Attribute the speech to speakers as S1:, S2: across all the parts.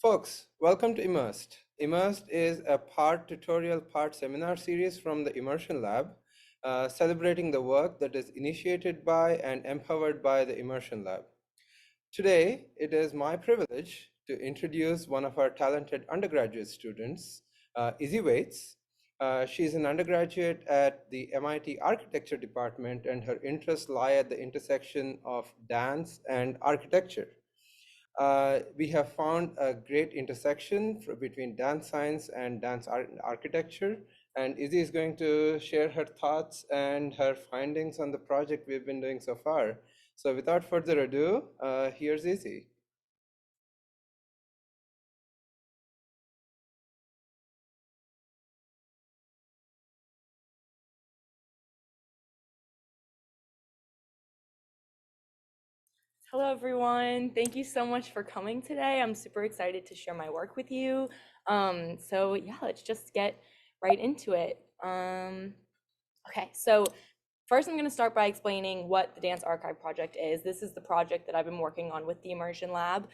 S1: Folks, welcome to Immersed. Immersed is a part tutorial, part seminar series from the Immersion Lab, celebrating the work that is initiated by and empowered by the Immersion Lab. Today, it is my privilege to introduce one of our talented undergraduate students, Izzy Waits. She's an undergraduate at the MIT Architecture Department, and her interests lie at the intersection of dance and architecture. We have found a great intersection between dance science and dance architecture. And Izzy is going to share her thoughts and her findings on the project we've been doing so far. So without further ado, here's Izzy.
S2: Hello, everyone. Thank you so much for coming today. I'm super excited to share my work with you. Yeah, let's just get right into it. Okay, so first I'm going to start by explaining what the Dance Archive Project is. This is the project that I've been working on with the Immersion Lab.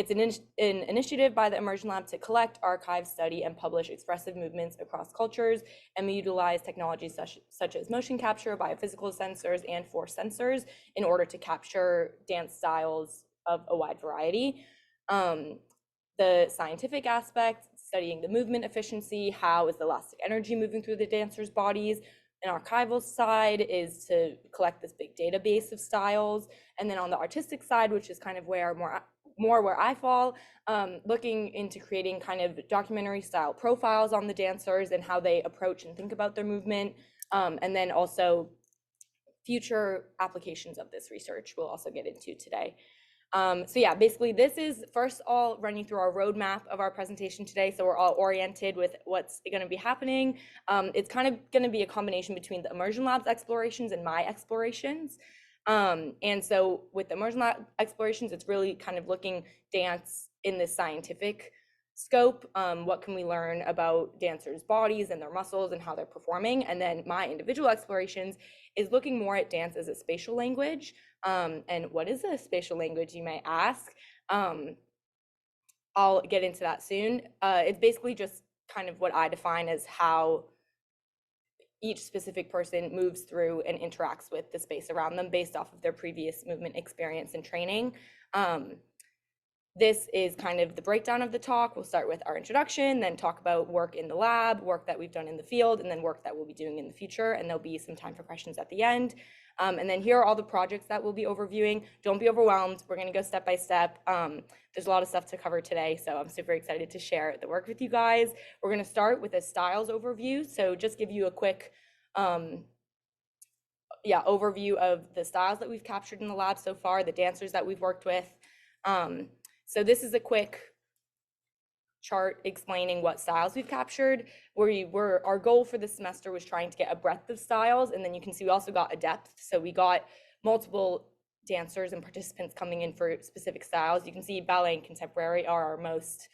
S2: It's an initiative by the Immersion Lab to collect, archive, study, and publish expressive movements across cultures, and we utilize technologies such as motion capture, biophysical sensors, and force sensors in order to capture dance styles of a wide variety. The scientific aspect, studying the movement efficiency, how is the elastic energy moving through the dancers' bodies. An archival side is to collect this big database of styles. And then on the artistic side, which is kind of where more where I fall, looking into creating kind of documentary style profiles on the dancers and how they approach and think about their movement. And then also future applications of this research we'll also get into today. Yeah, basically this is first all running through our roadmap of our presentation today. So we're all oriented with what's going to be happening. It's kind of going to be a combination between the Immersion Lab's explorations and my explorations. And so with the Immersion Lab explorations, it's really kind of looking dance in this scientific scope. What can we learn about dancers' bodies and their muscles and how they're performing? And then my individual explorations is looking more at dance as a spatial language. And what is a spatial language, you may ask? I'll get into that soon. It's basically just kind of what I define as how each specific person moves through and interacts with the space around them based off of their previous movement experience and training. This is kind of the breakdown of the talk. We'll start with our introduction, then talk about work in the lab, work that we've done in the field, and then work that we'll be doing in the future. And there'll be some time for questions at the end. And then here are all the projects that we'll be overviewing. Don't be overwhelmed. We're going to go step by step. There's a lot of stuff to cover today, so I'm super excited to share the work with you guys. We're going to start with a styles overview. So just give you a quick overview of the styles that we've captured in the lab so far, the dancers that we've worked with. So this is a quick chart explaining what styles we've captured. Our goal for this semester was trying to get a breadth of styles, and then you can see we also got a depth. So we got multiple dancers and participants coming in for specific styles. You can see ballet and contemporary are our most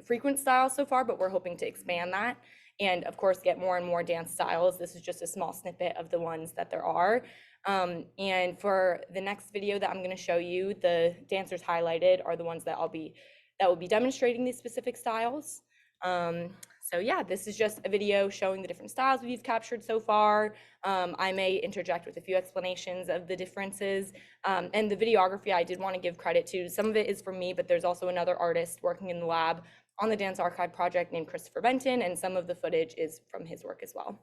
S2: frequent styles so far, but we're hoping to expand that and of course get more and more dance styles. This is just a small snippet of the ones that there are. And for the next video that I'm going to show you, the dancers highlighted are the ones that will be demonstrating these specific styles. So yeah, this is just a video showing the different styles we've captured so far. I may interject with a few explanations of the differences. And the videography, I did want to give credit to. Some of it is from me, but there's also another artist working in the lab on the Dance Archive project named Christopher Benton, and some of the footage is from his work as well.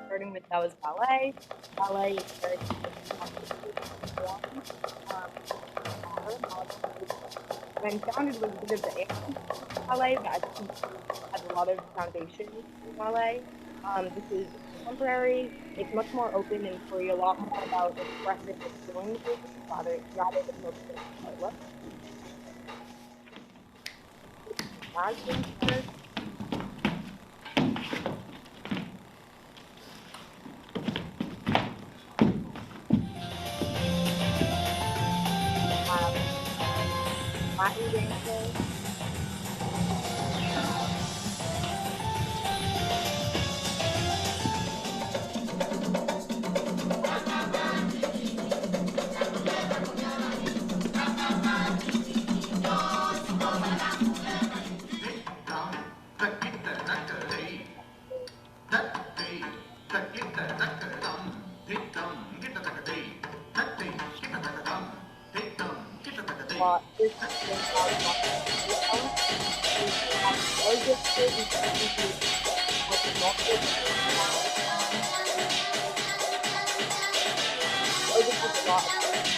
S2: Starting with that was ballet. Ballet is very when founded was a bit of the ballet, but I think has a lot of foundation in ballet. This is contemporary. It's much more open and free, a lot more about expressive and feeling the movement rather than focusing on the look. Latin dancing. lot, there's different styles of talent. There's more gifted and some people work with multiple different styles. Or just has a lot of variation.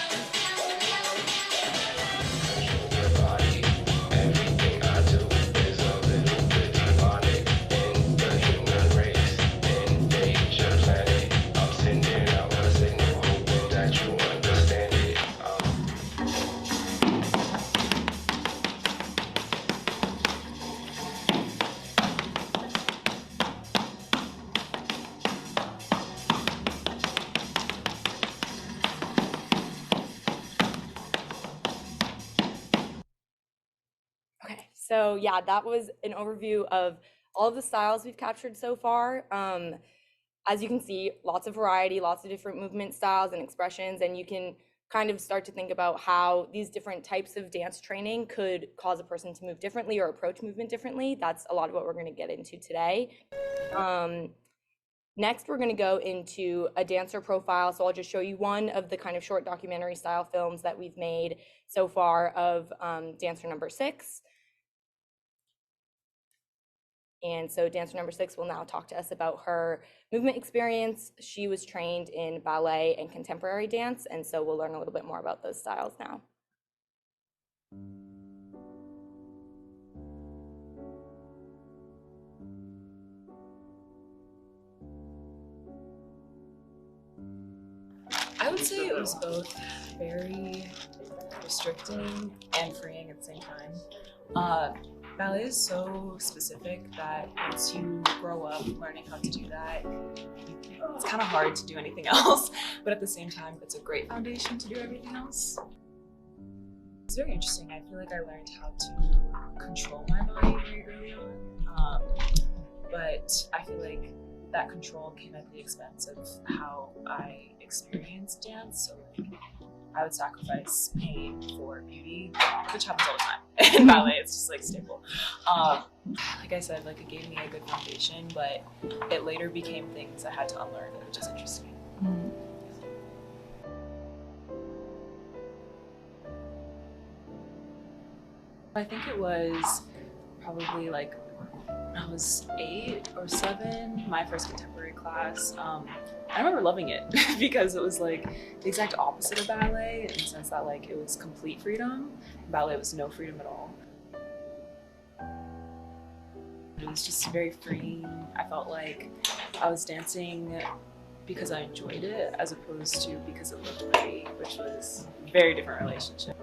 S2: Okay, so yeah, that was an overview of all of the styles we've captured so far. As you can see, lots of variety, lots of different movement styles and expressions, and you can kind of start to think about how these different types of dance training could cause a person to move differently or approach movement differently. That's a lot of what we're going to get into today. Next, we're going to go into a dancer profile. So I'll just show you one of the kind of short documentary style films that we've made so far of dancer number 6. And so dancer number 6 will now talk to us about her movement experience. She was trained in ballet and contemporary dance, and so we'll learn a little bit more about those styles now.
S3: I would say it was both very restricting and freeing at the same time. Ballet is so specific that once you grow up learning how to do that, it's kind of hard to do anything else, but at the same time, it's a great foundation to do everything else. It's very interesting. I feel like I learned how to control my body very early on, but I feel like that control came at the expense of how I experienced dance. So like, I would sacrifice pain for beauty, which happens all the time in ballet. It's just like staple. Like I said, like it gave me a good foundation, but it later became things I had to unlearn, which is interesting. I think it was probably like when I was 8 or 7, my first contemporary class. I remember loving it because it was like the exact opposite of ballet in the sense that like it was complete freedom. Ballet was no freedom at all. It was just very freeing. I felt like I was dancing because I enjoyed it as opposed to because it looked pretty, which was a very different relationship.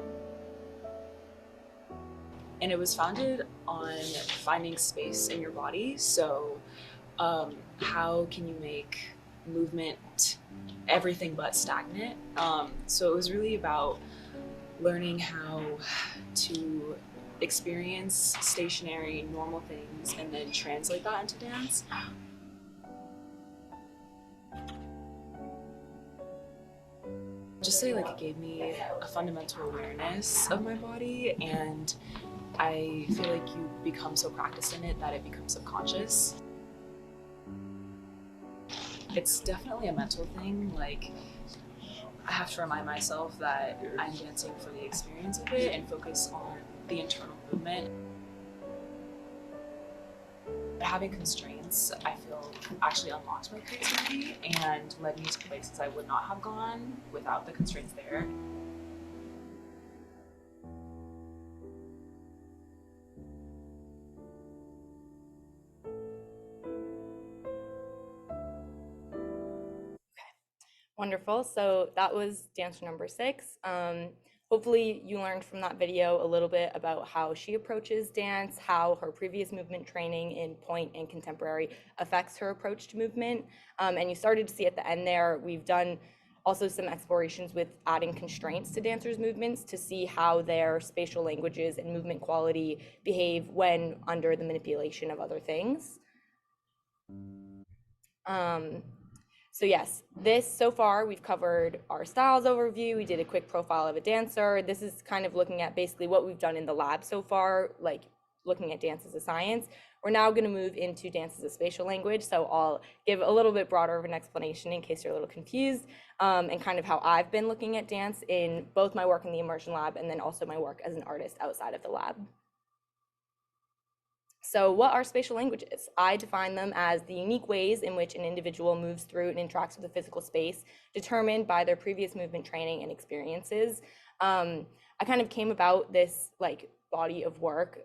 S3: And it was founded on finding space in your body. So how can you make movement everything but stagnant? So it was really about learning how to experience stationary, normal things and then translate that into dance. Just say like it gave me a fundamental awareness of my body, and I feel like you become so practiced in it that it becomes subconscious. It's definitely a mental thing. Like I have to remind myself that I'm dancing for the experience of it and focus on the internal movement. Having constraints, I feel, actually unlocked my creativity and led me to places I would not have gone without the constraints there.
S2: Wonderful. So that was dancer number 6. Hopefully you learned from that video a little bit about how she approaches dance, how her previous movement training in point and contemporary affects her approach to movement. And you started to see at the end there, we've done also some explorations with adding constraints to dancers' movements to see how their spatial languages and movement quality behave when under the manipulation of other things. So yes, so far we've covered our styles overview. We did a quick profile of a dancer. This is kind of looking at basically what we've done in the lab so far, like looking at dance as a science. We're now going to move into dance as a spatial language. So I'll give a little bit broader of an explanation in case you're a little confused, and kind of how I've been looking at dance in both my work in the immersion lab and then also my work as an artist outside of the lab. So what are spatial languages? I define them as the unique ways in which an individual moves through and interacts with the physical space determined by their previous movement training and experiences. I kind of came about this like body of work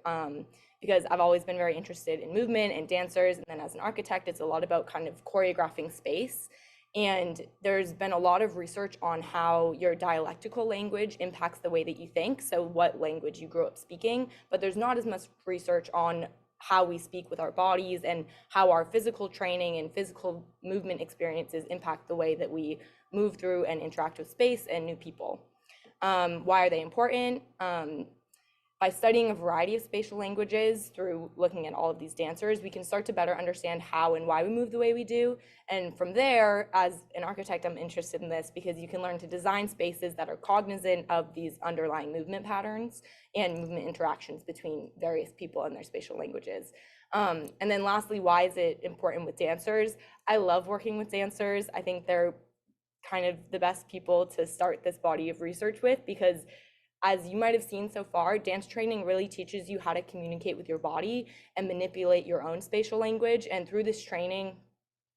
S2: because I've always been very interested in movement and dancers, and then as an architect, it's a lot about kind of choreographing space. And there's been a lot of research on how your dialectical language impacts the way that you think, so what language you grew up speaking, but there's not as much research on how we speak with our bodies and how our physical training and physical movement experiences impact the way that we move through and interact with space and new people. Why are they important? By studying a variety of spatial languages through looking at all of these dancers, we can start to better understand how and why we move the way we do. And from there, as an architect, I'm interested in this because you can learn to design spaces that are cognizant of these underlying movement patterns and movement interactions between various people and their spatial languages. And then lastly, why is it important with dancers? I love working with dancers. I think they're kind of the best people to start this body of research with because as you might have seen so far, dance training really teaches you how to communicate with your body and manipulate your own spatial language. And through this training,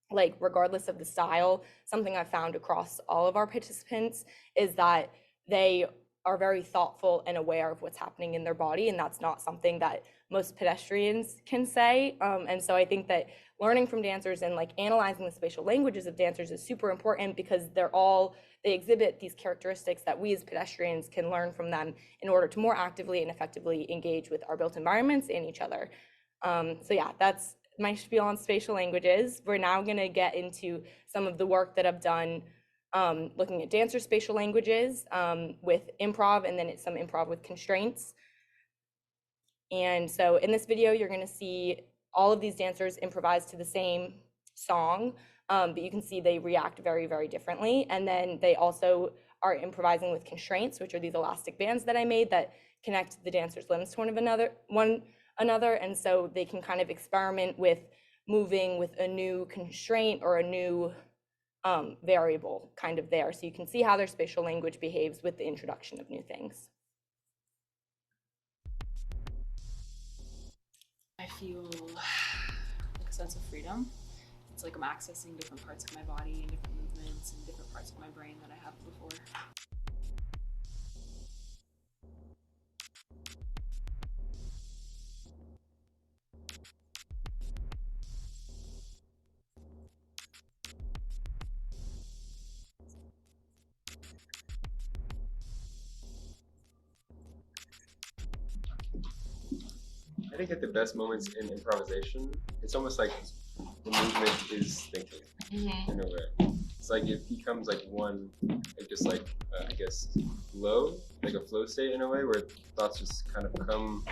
S2: like regardless of the style, something I've found across all of our participants is that they are very thoughtful and aware of what's happening in their body. And that's not something that most pedestrians can say. And so I think that learning from dancers and like analyzing the spatial languages of dancers is super important because they exhibit these characteristics that we as pedestrians can learn from them in order to more actively and effectively engage with our built environments and each other. So yeah, that's my spiel on spatial languages. We're now gonna get into some of the work that I've done looking at dancer spatial languages with improv and then some improv with constraints. And so in this video, you're gonna see all of these dancers improvise to the same song, but you can see they react very, very differently. And then they also are improvising with constraints, which are these elastic bands that I made that connect the dancers' limbs to one another. And so they can kind of experiment with moving with a new constraint or a new variable kind of there. So you can see how their spatial language behaves with the introduction of new things.
S3: I feel like a sense of freedom. It's like I'm accessing different parts of my body and different movements and different parts of my brain that I haven't before.
S4: I think at the best moments in improvisation, it's almost like the movement is thinking in a way. It's like it becomes like one, like just like I guess flow, like a flow state in a way where thoughts just kind of come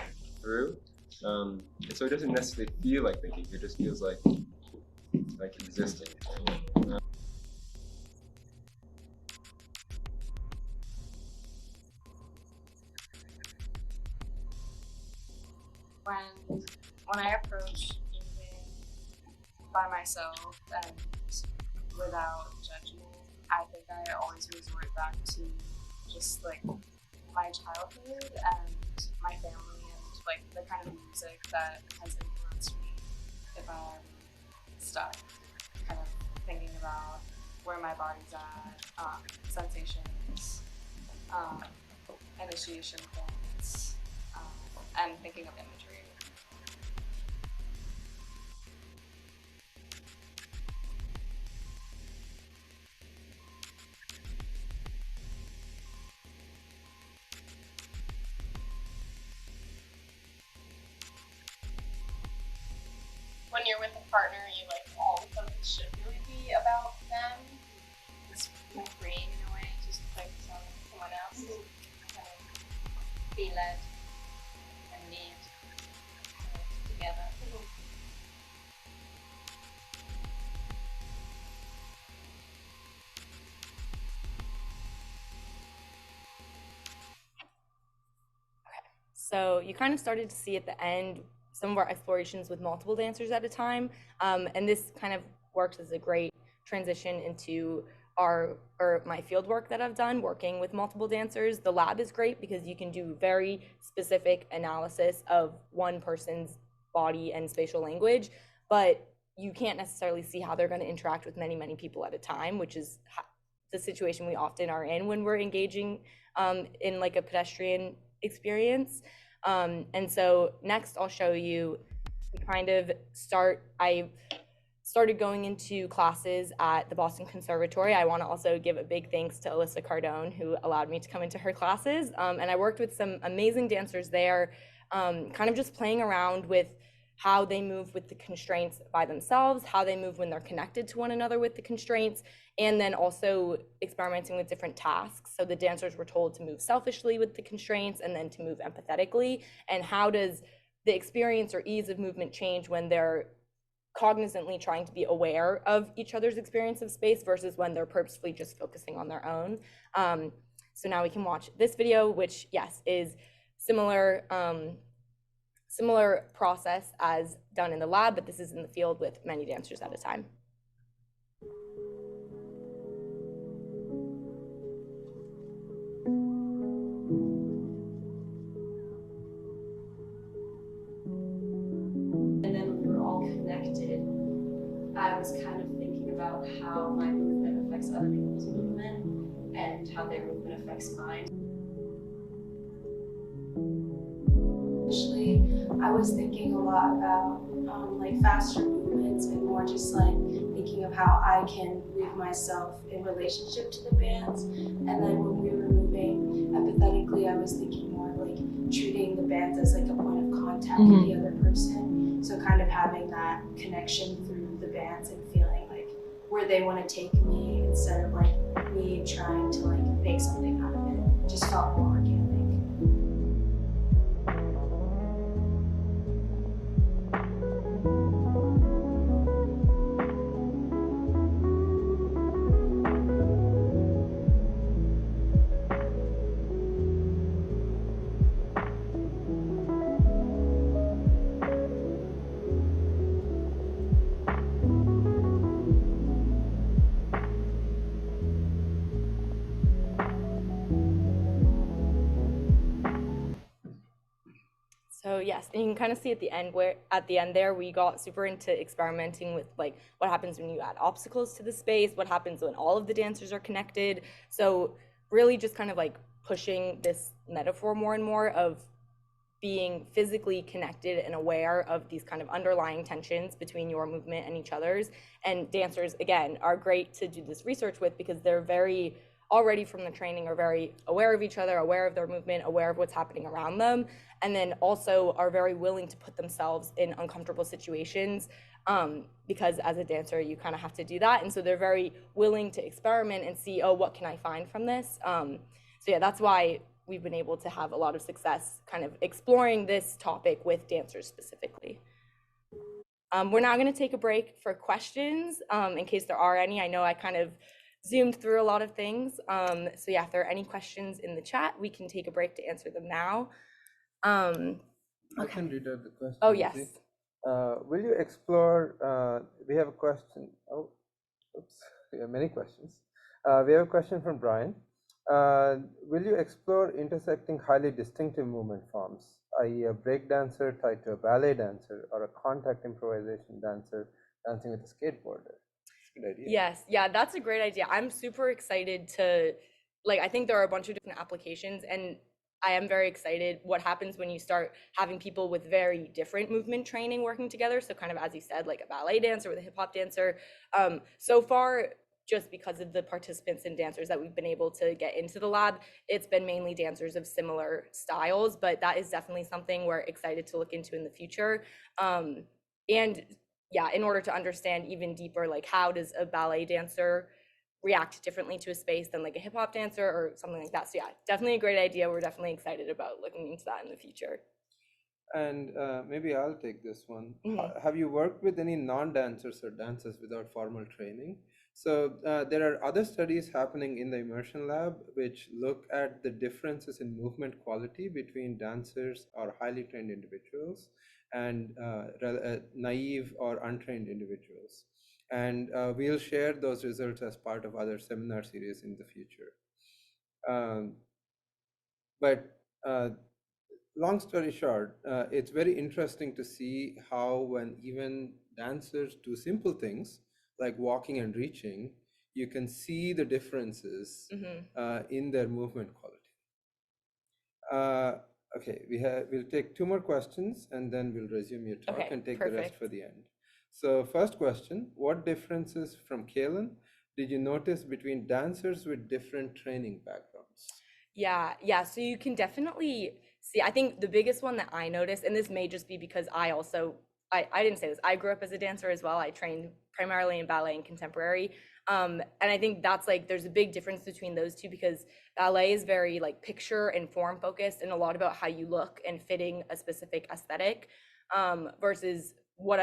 S4: through. And so it doesn't necessarily feel like thinking; it just feels like existing.
S5: When I approach moving by myself and without judgment, I think I always resort back to just like my childhood and my family and like the kind of music that has influenced me if I'm stuck kind of thinking about where my body's at, sensations, initiation points, and thinking of imagery. When you're with a partner, you like all of them should really be about them. It's like freeing in a way, just focus on someone else, kind of be led and lead together.
S2: So you kind of started to see at the end some of our explorations with multiple dancers at a time. And this kind of works as a great transition into my field work that I've done working with multiple dancers. The lab is great because you can do very specific analysis of one person's body and spatial language, but you can't necessarily see how they're going to interact with many, many people at a time, which is the situation we often are in when we're engaging in like a pedestrian experience. And so next I'll show you I started going into classes at the Boston Conservatory. I want to also give a big thanks to Alyssa Cardone, who allowed me to come into her classes. And I worked with some amazing dancers there, kind of just playing around with how they move with the constraints by themselves, how they move when they're connected to one another with the constraints, and then also experimenting with different tasks. So the dancers were told to move selfishly with the constraints and then to move empathetically. And how does the experience or ease of movement change when they're cognizantly trying to be aware of each other's experience of space versus when they're purposefully just focusing on their own. So now we can watch this video, which yes, is similar process as done in the lab, but this is in the field with many dancers at a time.
S6: And then when we were all connected, I was kind of thinking about how my movement affects other people's movement and how their movement affects mine.
S7: Initially, I was thinking a lot about like faster movements and more just like thinking of how I can move myself in relationship to the bands. And then when we were moving empathetically, I was thinking more like treating the bands as like a point of contact with the other person. So kind of having that connection through the bands and feeling like where they want to take me instead of like me trying to like make something out of it. Just felt more organic.
S2: So yes, and you can kind of see at the end there, we got super into experimenting with like what happens when you add obstacles to the space, what happens when all of the dancers are connected. So really just kind of like pushing this metaphor more and more of being physically connected and aware of these kind of underlying tensions between your movement and each other's. And dancers, again, are great to do this research with because they're very already from the training are very aware of each other, aware of their movement, aware of what's happening around them, and then also are very willing to put themselves in uncomfortable situations because as a dancer, you kind of have to do that. And so they're very willing to experiment and see, oh, what can I find from this? So yeah, that's why we've been able to have a lot of success kind of exploring this topic with dancers specifically. We're now going to take a break for questions in case there are any. I know I kind of zoomed through a lot of things. So yeah, if there are any questions in the chat, we can take a break to answer them now.
S1: I can read out the question.
S2: Oh, yes.
S1: Will you explore, we have a question. Oh, oops, we have many questions. We have a question from Brian. Will you explore intersecting highly distinctive movement forms, i.e. a break dancer tied to a ballet dancer or a contact improvisation dancer dancing with a skateboarder? Good idea.
S2: Yes, yeah, that's a great idea. I'm super excited to, like, I think there are a bunch of different applications, and I am very excited what happens when you start having people with very different movement training working together. So kind of, as you said, like a ballet dancer with a hip hop dancer. So far, just because of the participants and dancers that we've been able to get into the lab, it's been mainly dancers of similar styles, but that is definitely something we're excited to look into in the future. And yeah, in order to understand even deeper, like how does a ballet dancer react differently to a space than like a hip hop dancer or something like that. So yeah, definitely a great idea. We're definitely excited about looking into that in the future.
S1: And maybe I'll take this one.
S2: Mm-hmm.
S1: Have you worked with any non-dancers or dancers without formal training? So there are other studies happening in the immersion lab which look at the differences in movement quality between dancers or highly trained individuals and naive or untrained individuals. And we'll share those results as part of other seminar series in the future. But long story short, it's very interesting to see how when even dancers do simple things like walking and reaching, you can see the differences in their movement quality. Okay, we'll take 2 more questions and then we'll resume your talk and take the rest for the end. So first question, what differences from Kaylin did you notice between dancers with different training backgrounds?
S2: Yeah, so you can definitely see, I think the biggest one that I noticed, and this may just be because I didn't say this, I grew up as a dancer as well. I trained primarily in ballet and contemporary. And I think that's like, there's a big difference between those two because ballet is very like picture and form focused and a lot about how you look and fitting a specific aesthetic, versus what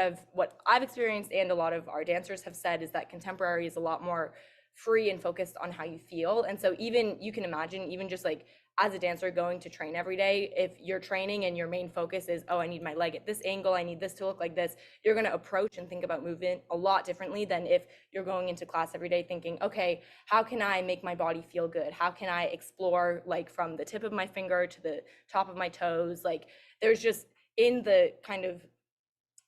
S2: I've experienced and a lot of our dancers have said is that contemporary is a lot more free and focused on how you feel. And so even you can imagine, even just like as a dancer going to train every day, if you're training and your main focus is, oh, I need my leg at this angle, I need this to look like this, you're going to approach and think about movement a lot differently than if you're going into class every day thinking, okay, how can I make my body feel good? How can I explore like from the tip of my finger to the top of my toes? Like there's just in the kind of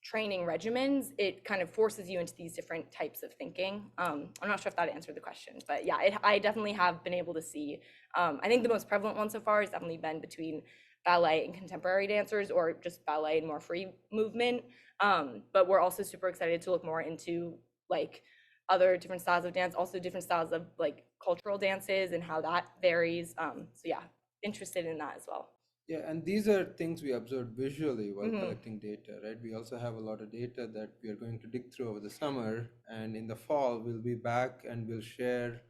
S2: training regimens, it kind of forces you into these different types of thinking. I'm not sure if that answered the question, but yeah, I definitely have been able to see, I think the most prevalent one so far has definitely been between ballet and contemporary dancers or just ballet and more free movement. But we're also super excited to look more into like other different styles of dance, also different styles of like cultural dances and how that varies. So yeah, interested in that as well.
S1: Yeah, and these are things we observed visually while collecting data, right? We also have a lot of data that we are going to dig through over the summer, and in the fall we'll be back and we'll share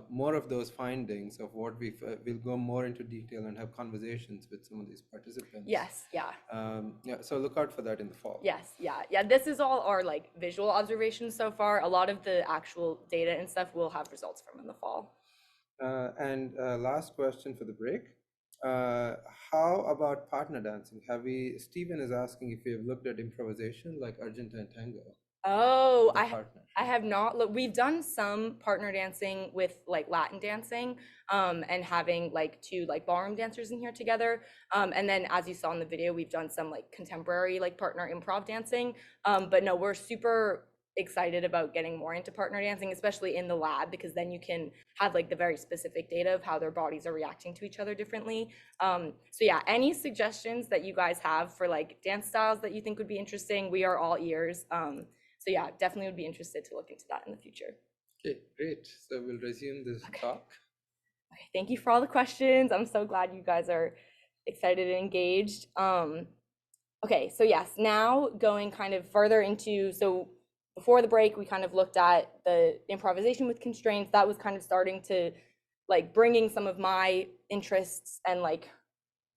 S1: more of those findings of what we'll go more into detail and have conversations with some of these participants.
S2: Yes, yeah.
S1: Yeah, so look out for that in the fall.
S2: Yes, yeah. This is all our like visual observations so far. A lot of the actual data and stuff we'll have results from in the fall.
S1: And last question for the break. How about partner dancing? Stephen is asking if we have looked at improvisation like Argentine tango.
S2: Oh, I have not looked. We've done some partner dancing with like Latin dancing, and having like 2 like ballroom dancers in here together. And then as you saw in the video, we've done some like contemporary like partner improv dancing. But no, we're super excited about getting more into partner dancing, especially in the lab, because then you can have like the very specific data of how their bodies are reacting to each other differently. So yeah, any suggestions that you guys have for like dance styles that you think would be interesting, we are all ears. So yeah, definitely would be interested to look into that in the future.
S1: Okay, great. So we'll resume this talk.
S2: Okay, thank you for all the questions. I'm so glad you guys are excited and engaged. Okay, so yes, now going kind of further into, so before the break, we kind of looked at the improvisation with constraints. That was kind of starting to like bringing some of my interests and like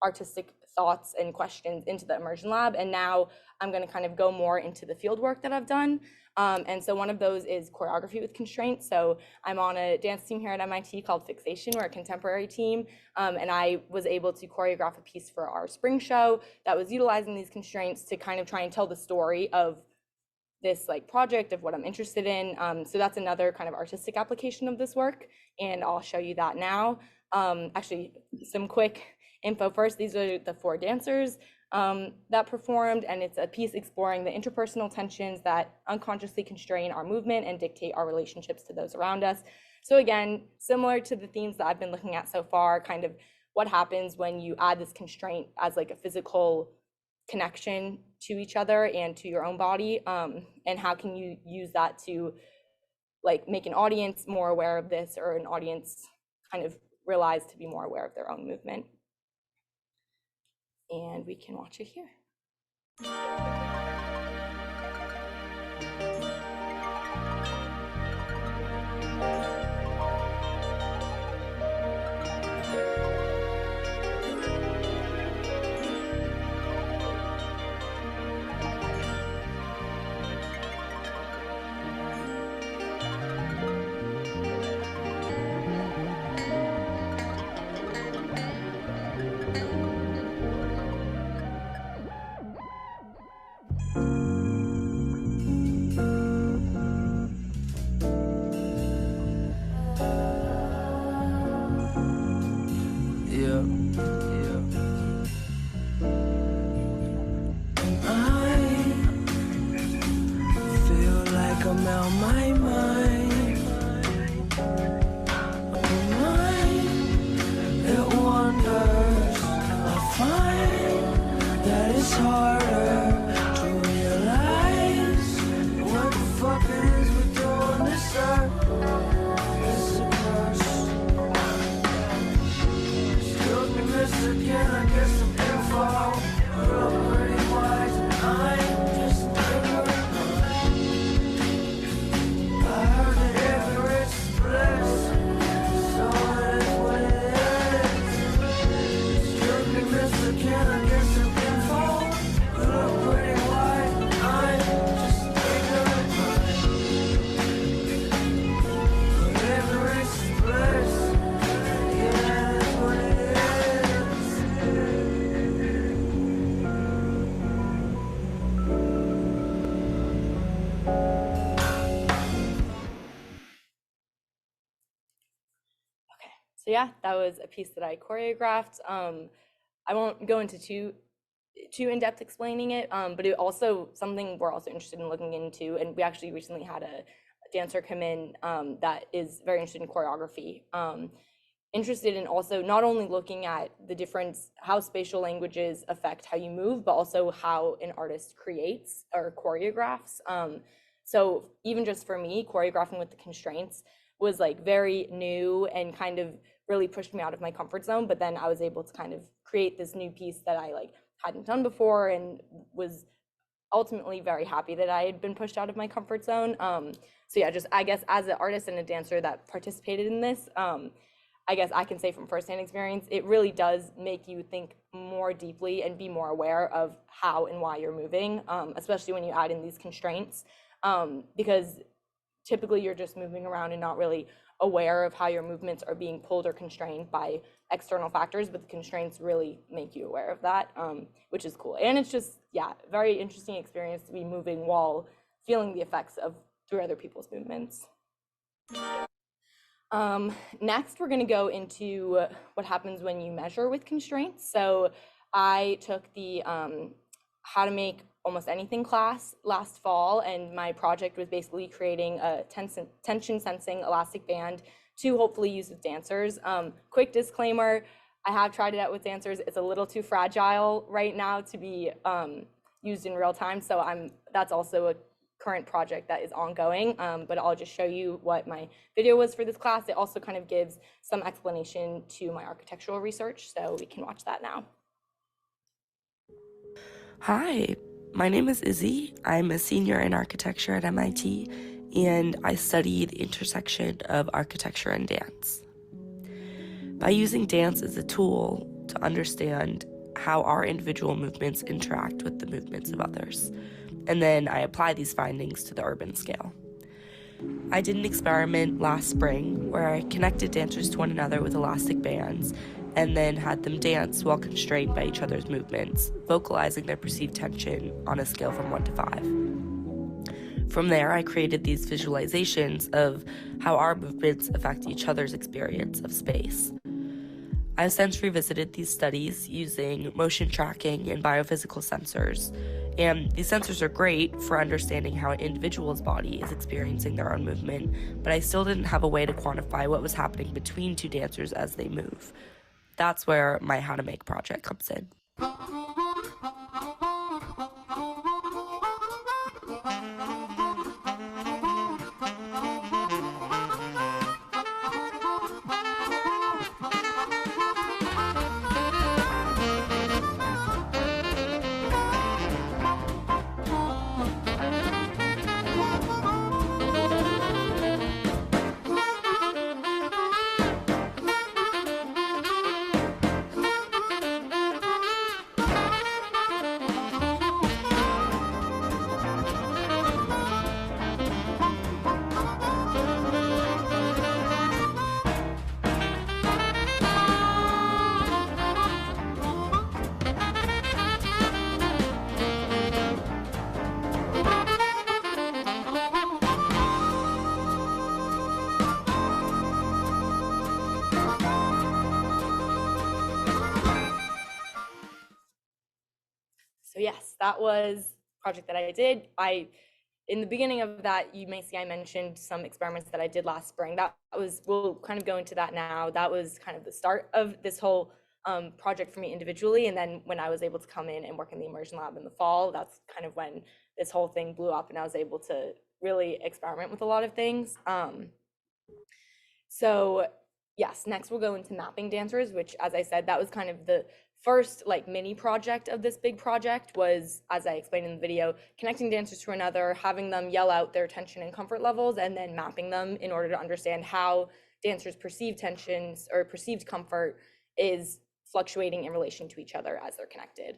S2: artistic thoughts and questions into the immersion lab. And now I'm going to kind of go more into the field work that I've done. And so one of those is choreography with constraints. So I'm on a dance team here at MIT called Fixation. We're a contemporary team. And I was able to choreograph a piece for our spring show that was utilizing these constraints to kind of try and tell the story of this like project of what I'm interested in. So that's another kind of artistic application of this work. And I'll show you that now. Actually, some quick info first. These are the 4 dancers that performed, and it's a piece exploring the interpersonal tensions that unconsciously constrain our movement and dictate our relationships to those around us. So again, similar to the themes that I've been looking at so far, kind of what happens when you add this constraint as like a physical connection to each other and to your own body, and how can you use that to like make an audience more aware of this, or an audience kind of realize to be more aware of their own movement. And we can watch it here.
S8: Yeah, yeah. I feel like I'm out my mind. It wonders. I find that it's harder to realize what the fuck it is we're doing this earth. It's a curse. Still be missed again, I guess I'm info. But I'm pretty wise and I'm just ignorant. I heard that ignorance is bliss. So it is what it is. Still be missed again, I guess I'm info. But I'm pretty wise and I'm just ignorant. But ignorance is bliss. Yeah, that's what it is.
S2: So yeah, that was a piece that I choreographed. I won't go into too in-depth explaining it, but it also something we're also interested in looking into, and we actually recently had a dancer come in that is very interested in choreography, interested in also not only looking at the difference, how spatial languages affect how you move, but also how an artist creates or choreographs. So even just for me, choreographing with the constraints was like very new and kind of really pushed me out of my comfort zone. But then I was able to kind of create this new piece that I like hadn't done before, and was ultimately very happy that I had been pushed out of my comfort zone. So yeah, just I guess as an artist and a dancer that participated in this, I guess I can say from firsthand experience, it really does make you think more deeply and be more aware of how and why you're moving, especially when you add in these constraints, because typically you're just moving around and not really aware of how your movements are being pulled or constrained by external factors, but the constraints really make you aware of that, which is cool. And it's just, yeah, very interesting experience to be moving while feeling the effects of through other people's movements. Next, we're going to go into what happens when you measure with constraints. So I took the how to make almost anything class last fall, and my project was basically creating a tension sensing elastic band to hopefully use with dancers. Quick disclaimer, I have tried it out with dancers. It's a little too fragile right now to be used in real time, so that's also a current project that is ongoing, but I'll just show you what my video was for this class. It also kind of gives some explanation to my architectural research, so we can watch that now.
S9: Hi, my name is Izzy. I'm a senior in architecture at MIT, and I study the intersection of architecture and dance. By using dance as a tool to understand how our individual movements interact with the movements of others, and then I apply these findings to the urban scale. I did an experiment last spring where I connected dancers to one another with elastic bands and then had them dance while constrained by each other's movements, vocalizing their perceived tension on a scale from 1 to 5. From there, I created these visualizations of how our movements affect each other's experience of space. I've since revisited these studies using motion tracking and biophysical sensors, and these sensors are great for understanding how an individual's body is experiencing their own movement, but I still didn't have a way to quantify what was happening between two dancers as they move. That's where my How to Make project comes in.
S2: So yes, that was a project that I did. In the beginning of that, you may see I mentioned some experiments that I did last spring. That was, we'll kind of go into that now. That was kind of the start of this whole project for me individually. And then when I was able to come in and work in the immersion lab in the fall, that's kind of when this whole thing blew up and I was able to really experiment with a lot of things. So yes, next we'll go into mapping dancers, which, as I said, that was kind of the first like mini project of this big project. Was, as I explained in the video, connecting dancers to another, having them yell out their tension and comfort levels, and then mapping them in order to understand how dancers' perceived tensions or perceived comfort is fluctuating in relation to each other as they're connected.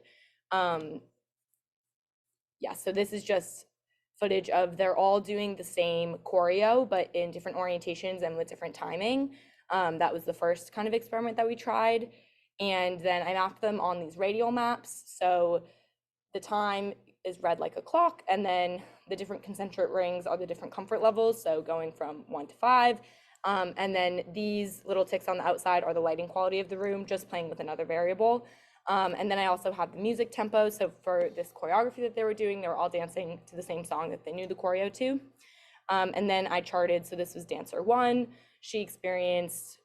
S2: Yeah, so this is just footage of they're all doing the same choreo, but in different orientations and with different timing. That was the first kind of experiment that we tried. And then I mapped them on these radial maps. So the time is read like a clock, and then the different concentric rings are the different comfort levels. So going from 1 to 5. And then these little ticks on the outside are the lighting quality of the room, just playing with another variable. And then I also have the music tempo. So for this choreography that they were doing, they were all dancing to the same song that they knew the choreo to. And then I charted, so this was dancer 1. She experienced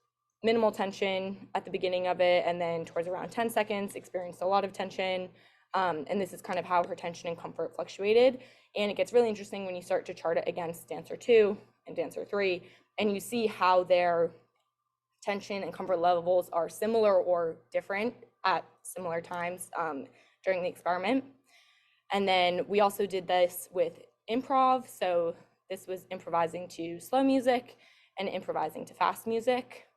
S2: minimal tension at the beginning of it, and then towards around 10 seconds, experienced a lot of tension. And this is kind of how her tension and comfort fluctuated. And it gets really interesting when you start to chart it against dancer 2 and dancer 3, and you see how their tension and comfort levels are similar or different at similar times during the experiment. And then we also did this with improv. So this was improvising to slow music and improvising to fast music.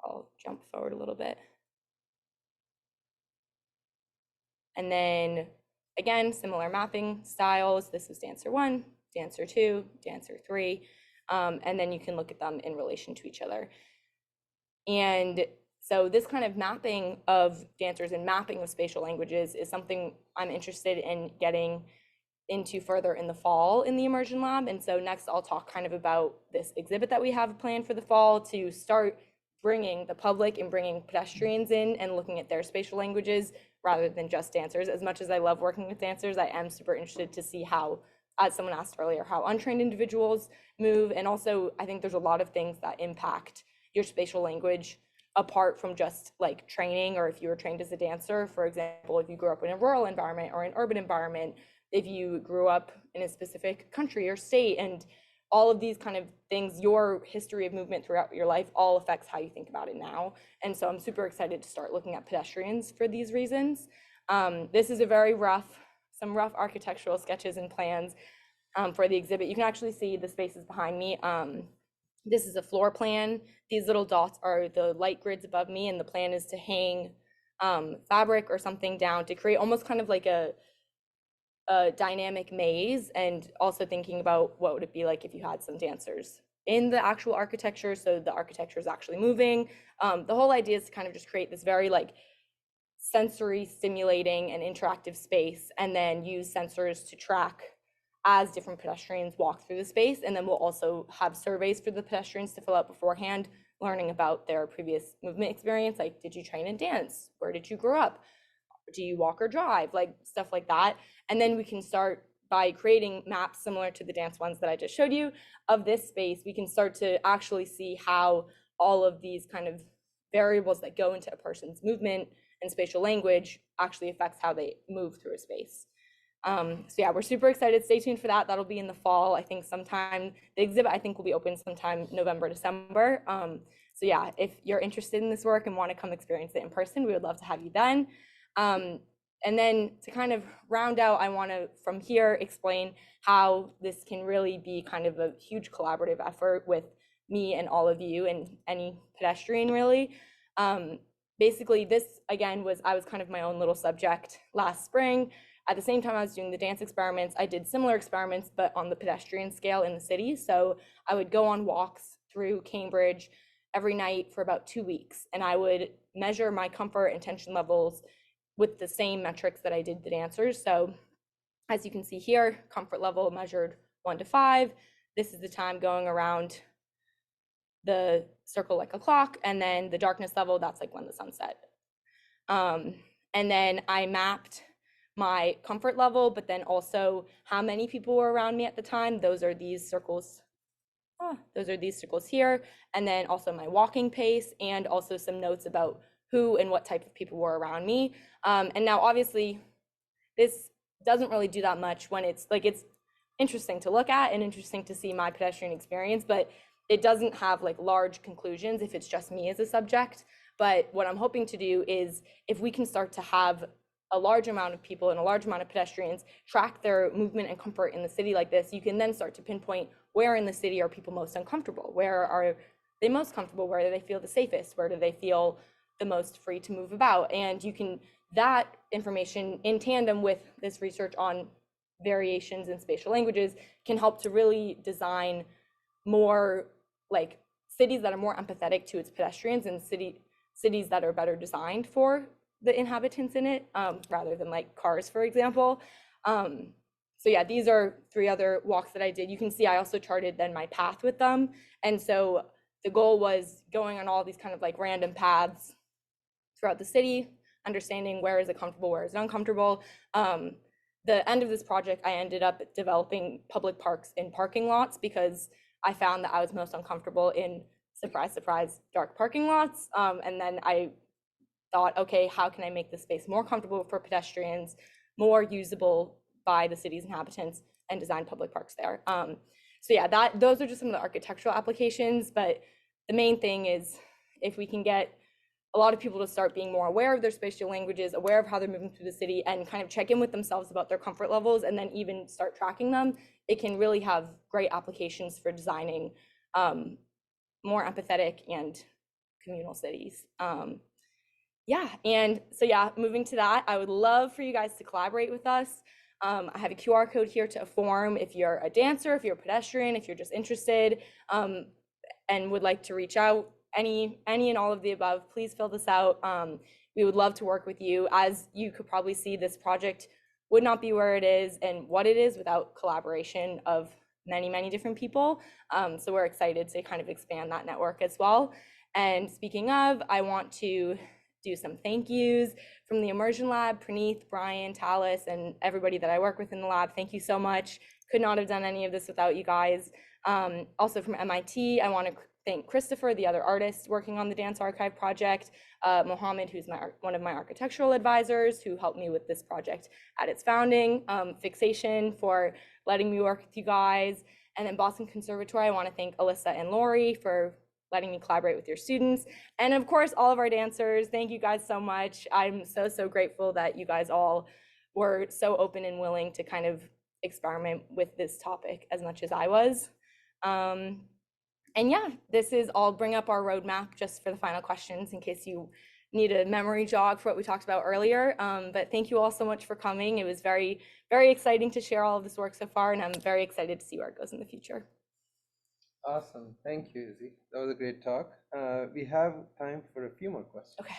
S2: I'll jump forward a little bit. And then again, similar mapping styles. This is dancer 1, dancer 2, dancer 3. And then you can look at them in relation to each other. And so this kind of mapping of dancers and mapping of spatial languages is something I'm interested in getting into further in the fall in the immersion lab. And so next I'll talk kind of about this exhibit that we have planned for the fall to start bringing the public and bringing pedestrians in and looking at their spatial languages rather than just dancers. As much as I love working with dancers, I am super interested to see how, as someone asked earlier, how untrained individuals move. And also I think there's a lot of things that impact your spatial language apart from just like training, or if you were trained as a dancer, for example, if you grew up in a rural environment or an urban environment, if you grew up in a specific country or state, and all of these kind of things, your history of movement throughout your life all affects how you think about it now. And so I'm super excited to start looking at pedestrians for these reasons. This is a very some rough architectural sketches and plans for the exhibit. You can actually see the spaces behind me. This is a floor plan. These little dots are the light grids above me, and the plan is to hang fabric or something down to create almost kind of like a dynamic maze, and also thinking about what would it be like if you had some dancers in the actual architecture, so the architecture is actually moving. The whole idea is to kind of just create this very like sensory stimulating and interactive space, and then use sensors to track as different pedestrians walk through the space. And then we'll also have surveys for the pedestrians to fill out beforehand, learning about their previous movement experience. Like, did you train in dance? Where did you grow up? Do you walk or drive? Like stuff like that. And then we can start by creating maps similar to the dance ones that I just showed you of this space. We can start to actually see how all of these kind of variables that go into a person's movement and spatial language actually affects how they move through a space. So yeah, we're super excited. Stay tuned for that. That'll be in the fall. I think sometime, the exhibit I think will be open sometime November, December. So yeah, if you're interested in this work and want to come experience it in person, we would love to have you then. And then to kind of round out, I want to from here explain how this can really be kind of a huge collaborative effort with me and all of you and any pedestrian really. Basically this again I was kind of my own little subject last spring. At the same time I was doing the dance experiments, I did similar experiments, but on the pedestrian scale in the city. So I would go on walks through Cambridge every night for about 2 weeks, and I would measure my comfort and tension levels with the same metrics that I did the dancers. So as you can see here, comfort level measured 1 to 5. This is the time going around the circle like a clock, and then the darkness level, that's like when the sun set. And then I mapped my comfort level, but then also how many people were around me at the time. Those are these circles. Those are these circles here. And then also my walking pace, and also some notes about who and what type of people were around me. And now obviously this doesn't really do that much when it's interesting to look at and interesting to see my pedestrian experience, but it doesn't have like large conclusions if it's just me as a subject. But what I'm hoping to do is, if we can start to have a large amount of people and a large amount of pedestrians track their movement and comfort in the city like this, you can then start to pinpoint where in the city are people most uncomfortable, where are they most comfortable, where do they feel the safest, where do they feel the most free to move about. And you can, that information in tandem with this research on variations in spatial languages can help to really design more like cities that are more empathetic to its pedestrians, and cities that are better designed for the inhabitants in it, rather than like cars, for example. So yeah, these are 3 other walks that I did. You can see I also charted then my path with them. And so the goal was going on all these kind of like random paths throughout the city, understanding where is it comfortable, where is it uncomfortable. The end of this project, I ended up developing public parks in parking lots, because I found that I was most uncomfortable in, surprise, surprise, dark parking lots. And then I thought, okay, how can I make this space more comfortable for pedestrians, more usable by the city's inhabitants, and design public parks there. So yeah, those are just some of the architectural applications, but the main thing is, if we can get a lot of people to start being more aware of their spatial languages, aware of how they're moving through the city, and kind of check in with themselves about their comfort levels, and then even start tracking them, it can really have great applications for designing more empathetic and communal cities. Yeah, and so yeah, moving to that, I would love for you guys to collaborate with us. I have a QR code here to a form if you're a dancer, if you're a pedestrian, if you're just interested, and would like to reach out, any and all of the above, please fill this out. We would love to work with you. As you could probably see, this project would not be where it is and what it is without collaboration of many, many different people. So we're excited to kind of expand that network as well. And speaking of, I want to do some thank yous from the Immersion Lab, Praneeth, Brian, Talis, and everybody that I work with in the lab. Thank you so much. Could not have done any of this without you guys. Also from MIT, I want to thank Christopher, the other artist working on the Dance Archive project, Mohammed, who's one of my architectural advisors, who helped me with this project at its founding, Fixation for letting me work with you guys, and then Boston Conservatory, I want to thank Alyssa and Lori for letting me collaborate with your students, and of course all of our dancers. Thank you guys so much. I'm so grateful that you guys all were so open and willing to kind of experiment with this topic as much as I was. And yeah, this is, I'll bring up our roadmap just for the final questions in case you need a memory jog for what we talked about earlier. But thank you all so much for coming. It was very, very exciting to share all of this work so far, and I'm very excited to see where it goes in the future.
S1: Awesome. Thank you, Izzy. That was a great talk. We have time for a few more questions.
S2: Okay.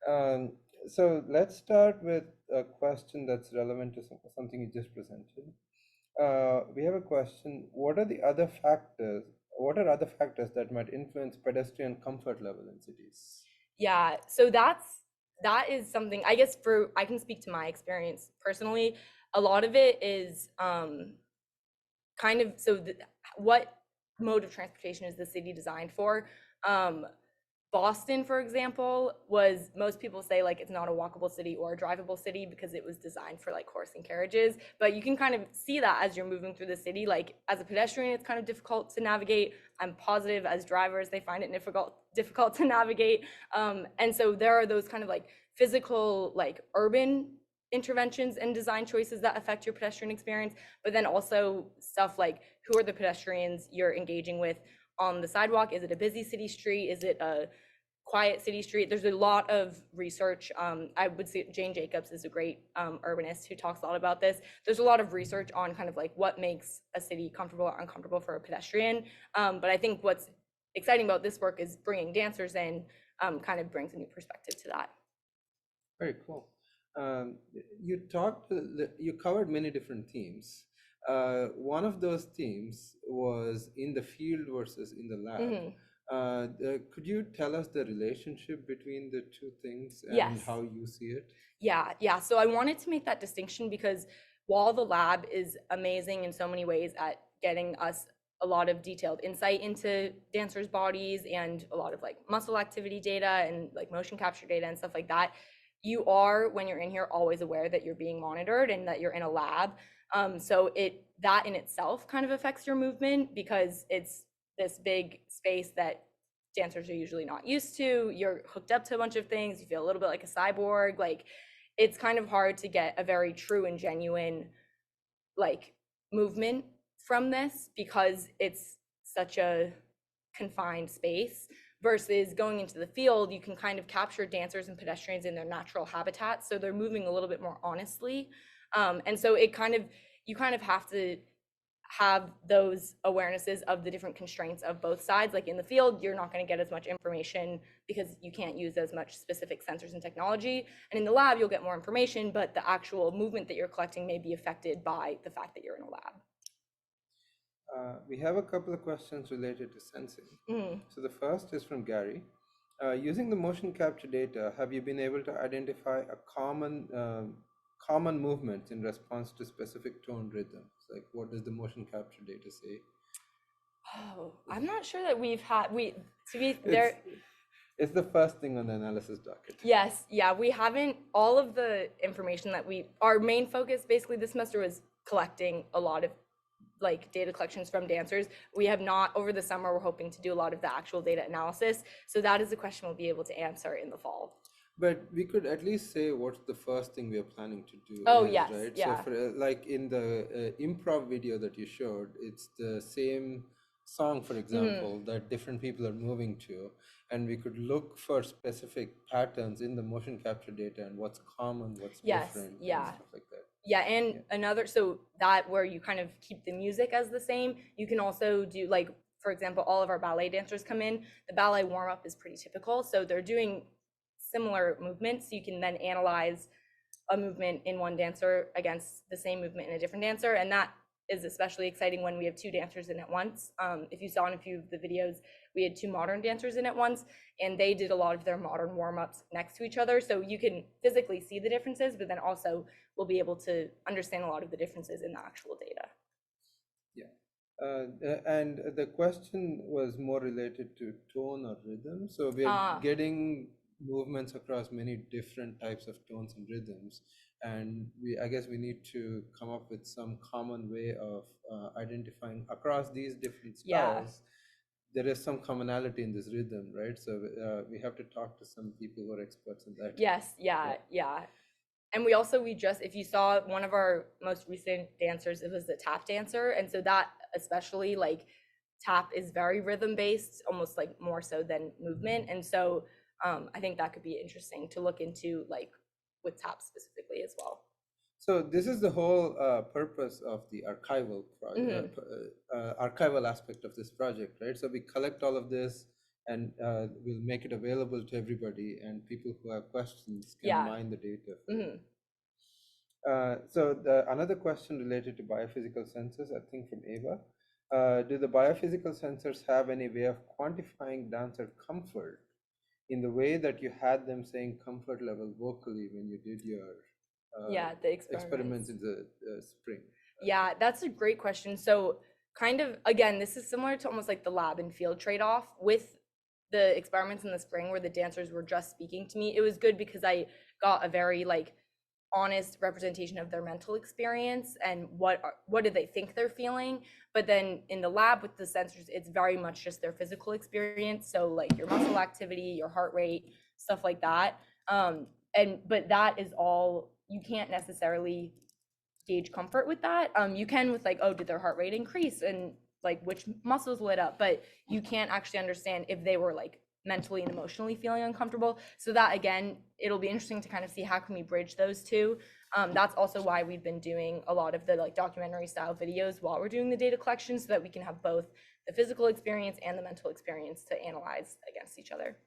S1: Yeah. So let's start with a question that's relevant to something you just presented. We have a question. What are other factors that might influence pedestrian comfort level in cities?
S2: Yeah, so that is something, I guess, I can speak to my experience personally. A lot of it is kind of, what mode of transportation is the city designed for? Boston, for example, most people say like it's not a walkable city or a drivable city because it was designed for like horse and carriages, but you can kind of see that as you're moving through the city. Like as a pedestrian, it's kind of difficult to navigate. I'm positive as drivers, they find it difficult to navigate. And so there are those kind of like physical, like urban interventions and design choices that affect your pedestrian experience, but then also stuff like who are the pedestrians you're engaging with on the sidewalk? Is it a busy city street? Is it a quiet city street? There's a lot of research. I would say Jane Jacobs is a great urbanist who talks a lot about this. There's a lot of research on kind of like what makes a city comfortable or uncomfortable for a pedestrian. But I think what's exciting about this work is bringing dancers in, kind of brings a new perspective to that.
S1: Very cool. You covered many different themes. One of those themes was in the field versus in the lab. Could you tell us the relationship between the two things and
S2: Yes.
S1: how you see it?
S2: Yeah. So I wanted to make that distinction because while the lab is amazing in so many ways at getting us a lot of detailed insight into dancers' bodies and a lot of like muscle activity data and like motion capture data and stuff like that, you are, when you're in here, always aware that you're being monitored and that you're in a lab. So that in itself kind of affects your movement because it's this big space that dancers are usually not used to. You're hooked up to a bunch of things. You feel a little bit like a cyborg. Like it's kind of hard to get a very true and genuine like movement from this because it's such a confined space versus going into the field. You can kind of capture dancers and pedestrians in their natural habitat, so they're moving a little bit more honestly. And so you kind of have to have those awarenesses of the different constraints of both sides. Like in the field, you're not going to get as much information because you can't use as much specific sensors and technology. And in the lab, you'll get more information, but the actual movement that you're collecting may be affected by the fact that you're in a lab.
S1: We have a couple of questions related to sensing. So the first is from Gary. Using the motion capture data, have you been able to identify a common movement in response to specific tone rhythms? Like what does the motion capture data say?
S2: Oh, I'm not sure that
S1: It's the first thing on the analysis docket.
S2: Yes, yeah, we haven't, all of the information that our main focus basically this semester was collecting a lot of like data collections from dancers. We have not, over the summer, we're hoping to do a lot of the actual data analysis. So that is a question we'll be able to answer in the fall.
S1: But we could at least say what's the first thing we are planning to do.
S2: Oh,
S1: is,
S2: yes,
S1: right?
S2: yeah.
S1: So for like in the improv video that you showed, it's the same song, for example, that different people are moving to, and we could look for specific patterns in the motion capture data and what's common, what's different, and stuff like that.
S2: Yeah, and another, so that where you kind of keep the music as the same, you can also do like, for example, all of our ballet dancers come in, the ballet warm-up is pretty typical, so they're doing similar movements. You can then analyze a movement in one dancer against the same movement in a different dancer, and that is especially exciting when we have two dancers in at once. If you saw in a few of the videos, we had two modern dancers in at once, and they did a lot of their modern warm-ups next to each other, so you can physically see the differences, but then also we'll be able to understand a lot of the differences in the actual data.
S1: Yeah, and the question was more related to tone or rhythm. So we're getting movements across many different types of tones and rhythms, and I guess we need to come up with some common way of identifying across these different styles. There is some commonality in this rhythm, right? So we have to talk to some people who are experts in that.
S2: Yes, yeah. And we just, if you saw one of our most recent dancers, it was the tap dancer. And so that especially, like, tap is very rhythm based, almost like more so than movement. And so I think that could be interesting to look into, like with tap specifically as well.
S1: So this is the whole purpose of the archival project, archival aspect of this project, right? So we collect all of this and we'll make it available to everybody, and people who have questions can mine the data. So another question related to biophysical sensors, I think from Ava. Do the biophysical sensors have any way of quantifying dancer comfort in the way that you had them saying comfort level vocally when you did your
S2: the
S1: experiments in the spring?
S2: Yeah, that's a great question. So kind of, again, this is similar to almost like the lab and field trade-off. With the experiments in the spring where the dancers were just speaking to me, it was good because I got a very like honest representation of their mental experience and what do they think they're feeling. But then in the lab with the sensors, it's very much just their physical experience. So like your muscle activity, your heart rate, stuff like that. But that is all, you can't necessarily gauge comfort with that. You can with like, oh, did their heart rate increase and like which muscles lit up, but you can't actually understand if they were like mentally and emotionally feeling uncomfortable. So that, again, it'll be interesting to kind of see how can we bridge those two. That's also why we've been doing a lot of the like documentary style videos while we're doing the data collection, so that we can have both the physical experience and the mental experience to analyze against each other.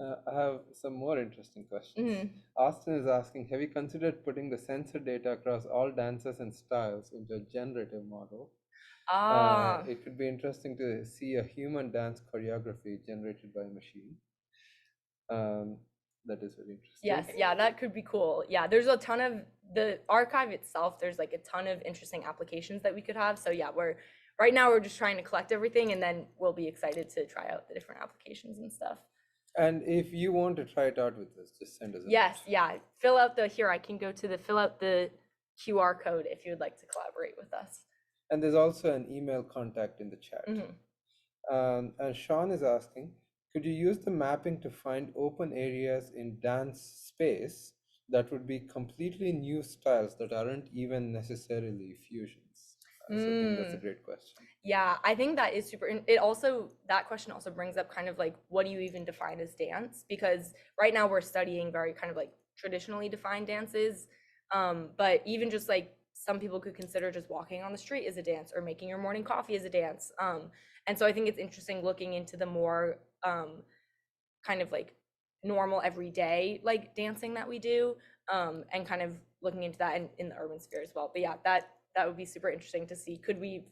S1: I have some more interesting questions. Austin is asking, have you considered putting the sensor data across all dances and styles into a generative model?
S2: Ah,
S1: It could be interesting to see a human dance choreography generated by a machine. That is very interesting.
S2: yes, yeah, that could be cool. Yeah, there's a ton of the archive itself. There's like a ton of interesting applications that we could have. So yeah, right now we're just trying to collect everything, and then we'll be excited to try out the different applications and stuff.
S1: And if you want to try it out with us, just send us a
S2: Yes,
S1: note.
S2: yeah. I can go to fill out the QR code if you would like to collaborate with us.
S1: And there's also an email contact in the chat. And Sean is asking, could you use the mapping to find open areas in dance space that would be completely new styles that aren't even necessarily fusions? So I think that's a great question.
S2: Yeah, I think that is super. That question also brings up kind of like, what do you even define as dance? Because right now we're studying very kind of like traditionally defined dances. But even just like some people could consider just walking on the street as a dance, or making your morning coffee as a dance. And so I think it's interesting looking into the more kind of like normal everyday like dancing that we do, and kind of looking into that in the urban sphere as well. But yeah, that would be super interesting to see. Could we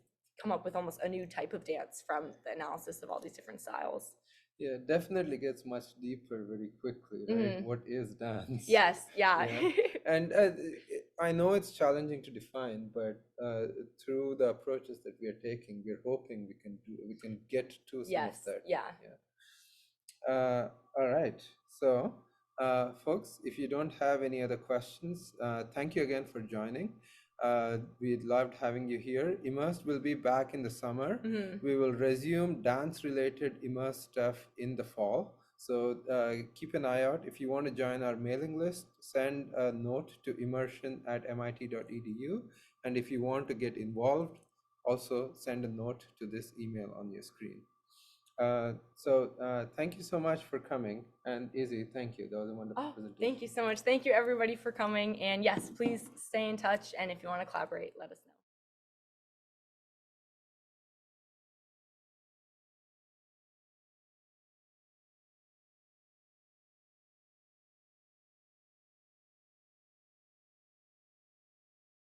S2: come up with almost a new type of dance from the analysis of all these different styles?
S1: Yeah, definitely gets much deeper very quickly, right? What is dance?
S2: Yes, yeah.
S1: Yeah. And I know it's challenging to define, but through the approaches that we are taking, we're hoping we can get to some
S2: Yes,
S1: of that.
S2: yeah.
S1: All right. So, folks, if you don't have any other questions, thank you again for joining. We loved having you here. Immersed will be back in the summer. We will resume dance-related Immersed stuff in the fall. So keep an eye out. If you want to join our mailing list, send a note to immersion@mit.edu. And if you want to get involved, also send a note to this email on your screen. Thank you so much for coming. And Izzy, thank you. That was a wonderful presentation.
S2: Thank you so much. Thank you everybody for coming. And yes, please stay in touch. And if you want to collaborate, let us know.